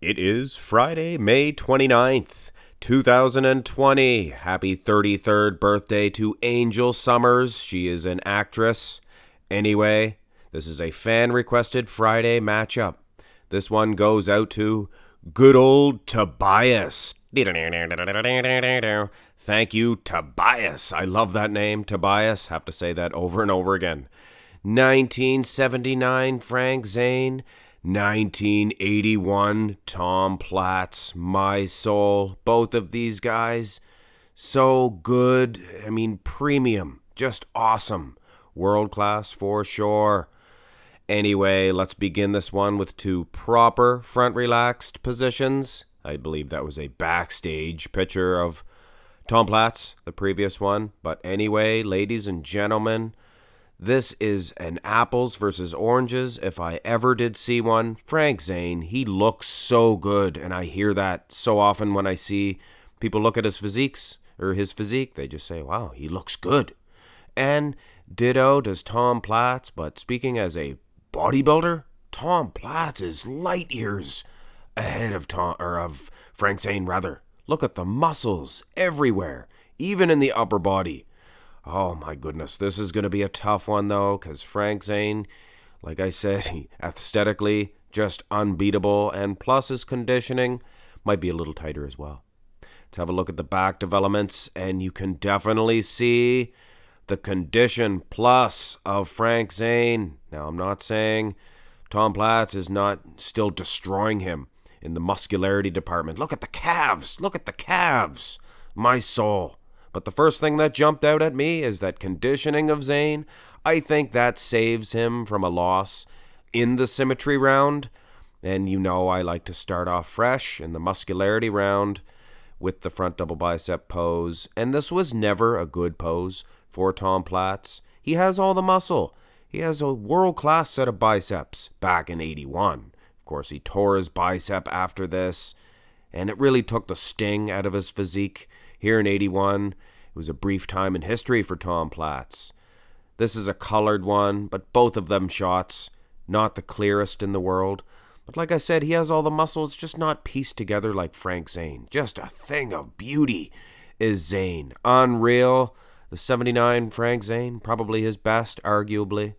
It is Friday, May 29th, 2020. Happy 33rd birthday to Angel Summers. She is an actress. Anyway, this is a fan-requested Friday matchup. This one goes out to good old Tobias. Thank you, Tobias. I love that name, Tobias. Have to say that over and over again. 1979, Frank Zane. 1981, Tom Platz, my soul. Both of these guys, so good. I mean, premium, just awesome. World class for sure. Anyway, let's begin this one with two proper front relaxed positions. I believe that was a backstage picture of Tom Platz, the previous one. But anyway, ladies and gentlemen, this is an apples versus oranges if I ever did see one. Frank Zane, he looks so good, and I hear that so often when I see people look at his physique, they just say, wow, he looks good. And ditto does Tom Platz, but speaking as a bodybuilder, Tom Platz is light years ahead of Frank Zane rather. Look at the muscles everywhere, even in the upper body. Oh my goodness, this is going to be a tough one though, because Frank Zane, like I said, he aesthetically just unbeatable, and plus his conditioning might be a little tighter as well. Let's have a look at the back developments, and you can definitely see the condition plus of Frank Zane. Now, I'm not saying Tom Platz is not still destroying him in the muscularity department. Look at the calves. Look at the calves. My soul. But the first thing that jumped out at me is that conditioning of Zane. I think that saves him from a loss in the symmetry round. And you know I like to start off fresh in the muscularity round with the front double bicep pose. And this was never a good pose for Tom Platz. He has all the muscle. He has a world-class set of biceps back in 81. Of course, he tore his bicep after this, and it really took the sting out of his physique. Here in 81, it was a brief time in history for Tom Platz. This is a colored one, but both of them shots, not the clearest in the world. But like I said, he has all the muscles, just not pieced together like Frank Zane. Just a thing of beauty is Zane. Unreal. The 79 Frank Zane, probably his best, arguably.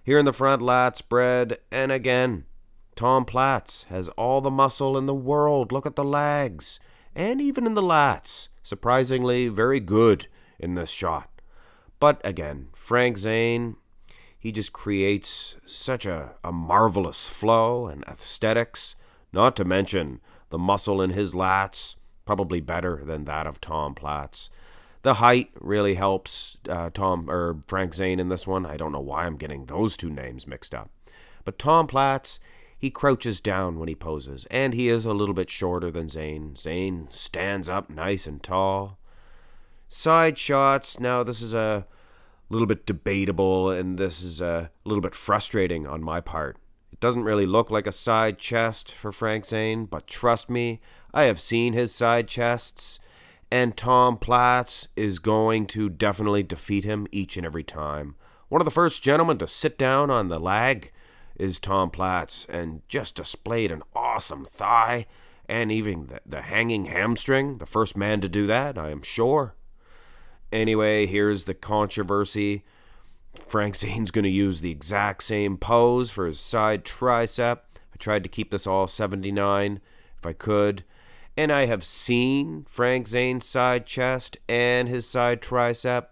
Here in the front, lat spread, and again, Tom Platz has all the muscle in the world. Look at the legs. And even in the lats, surprisingly very good in this shot. But again, Frank Zane, he just creates such a marvelous flow and aesthetics, not to mention the muscle in his lats, probably better than that of Tom Platz. The height really helps Frank Zane in this one. I don't know why I'm getting those two names mixed up. But Tom Platz, he crouches down when he poses, and he is a little bit shorter than Zane. Zane stands up nice and tall. Side shots, now this is a little bit debatable, and this is a little bit frustrating on my part. It doesn't really look like a side chest for Frank Zane, but trust me, I have seen his side chests, and Tom Platz is going to definitely defeat him each and every time. One of the first gentlemen to sit down on the lag is Tom Platz, and just displayed an awesome thigh, and even the hanging hamstring. The first man to do that, I am sure. Anyway, here's the controversy. Frank Zane's going to use the exact same pose for his side tricep. I tried to keep this all 79 if I could. And I have seen Frank Zane's side chest and his side tricep,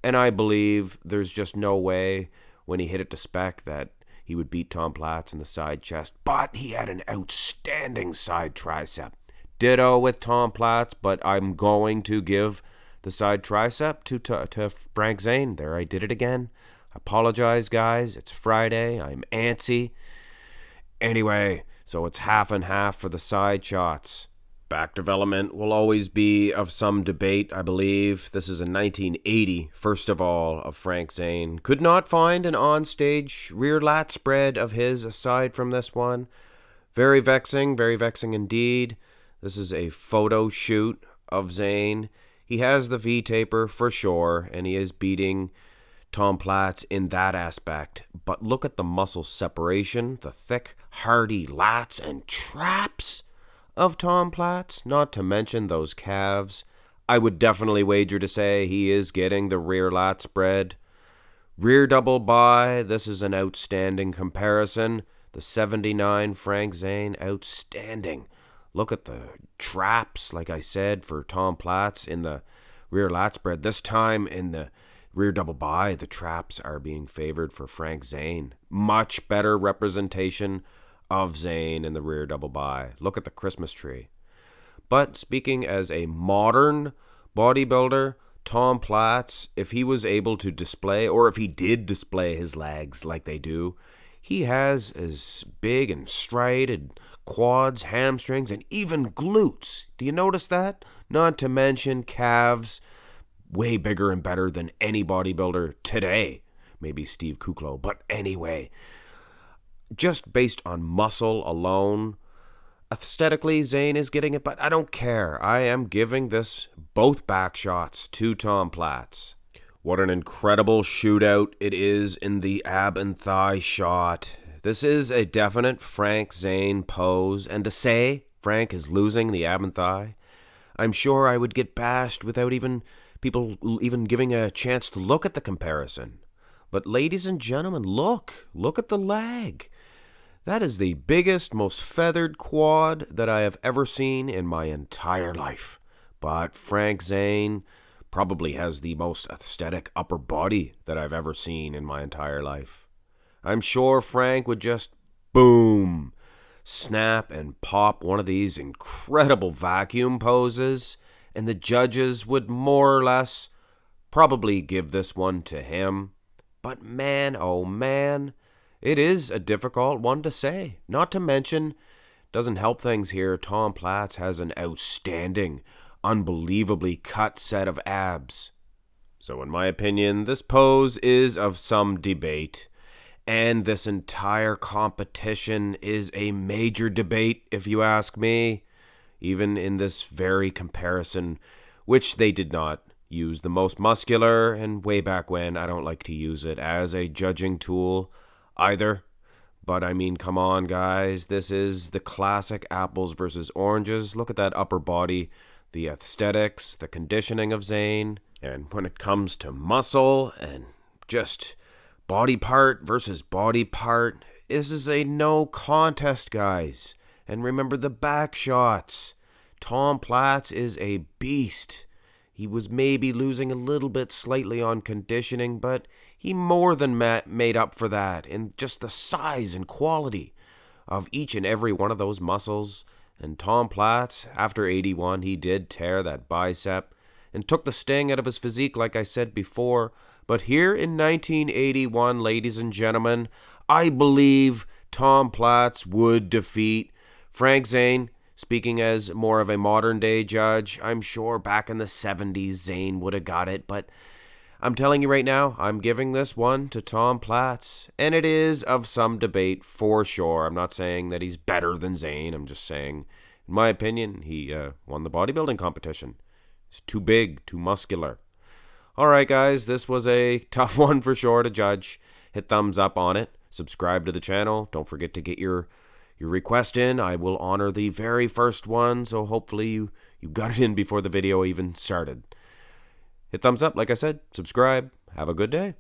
and I believe there's just no way when he hit it to spec that he would beat Tom Platz in the side chest, but he had an outstanding side tricep. Ditto with Tom Platz, but I'm going to give the side tricep to Frank Zane. There, I did it again. Apologize, guys. It's Friday. I'm antsy. Anyway, so it's half and half for the side shots. Back development will always be of some debate, I believe. This is a 1980, first of all, of Frank Zane. Could not find an on-stage rear lat spread of his aside from this one. Very vexing indeed. This is a photo shoot of Zane. He has the V-taper for sure, and he is beating Tom Platz in that aspect, but look at the muscle separation, the thick, hardy lats and traps of Tom Platz, not to mention those calves. I would definitely wager to say he is getting the rear lat spread. Rear double bi, this is an outstanding comparison. The 79 Frank Zane, outstanding. Look at the traps, like I said, for Tom Platz in the rear lat spread. This time in the rear double bi, the traps are being favored for Frank Zane. Much better representation of Zane in the rear double bi. Look at the Christmas tree. But speaking as a modern bodybuilder, Tom Platz, if he was able to display, or if he did display his legs like they do, he has as big and striated quads, hamstrings, and even glutes. Do you notice that? Not to mention calves, way bigger and better than any bodybuilder today. Maybe Steve Kuklo, but anyway. Just based on muscle alone, aesthetically, Zane is getting it, but I don't care. I am giving this both back shots to Tom Platz. What an incredible shootout it is in the ab and thigh shot. This is a definite Frank Zane pose, and to say Frank is losing the ab and thigh, I'm sure I would get bashed without people even giving a chance to look at the comparison. But ladies and gentlemen, look at the leg. That is the biggest, most feathered quad that I have ever seen in my entire life. But Frank Zane probably has the most aesthetic upper body that I've ever seen in my entire life. I'm sure Frank would just boom, snap and pop one of these incredible vacuum poses, and the judges would more or less probably give this one to him. But man, oh man, it is a difficult one to say. Not to mention, doesn't help things here, Tom Platz has an outstanding, unbelievably cut set of abs. So in my opinion, this pose is of some debate. And this entire competition is a major debate, if you ask me. Even in this very comparison, which they did not use the most muscular, and way back when, I don't like to use it as a judging tool either. But I mean, come on guys, this is the classic apples versus oranges. Look at that upper body, the aesthetics, the conditioning of Zane. And when it comes to muscle and just body part versus body part, this is a no contest, guys. And remember the back shots. Tom Platz is a beast. He was maybe losing a little bit slightly on conditioning, but he more than made up for that in just the size and quality of each and every one of those muscles. And Tom Platz, after 81, he did tear that bicep and took the sting out of his physique, like I said before. But here in 1981, ladies and gentlemen, I believe Tom Platz would defeat Frank Zane. Speaking as more of a modern day judge, I'm sure back in the 70s Zane would have got it, but I'm telling you right now, I'm giving this one to Tom Platz, and it is of some debate for sure. I'm not saying that he's better than Zane, I'm just saying, in my opinion, he won the bodybuilding competition. He's too big, too muscular. Alright guys, this was a tough one for sure to judge. Hit thumbs up on it, subscribe to the channel, don't forget to get your request in. I will honor the very first one, so hopefully you got it in before the video even started. Hit thumbs up, like I said, subscribe, have a good day.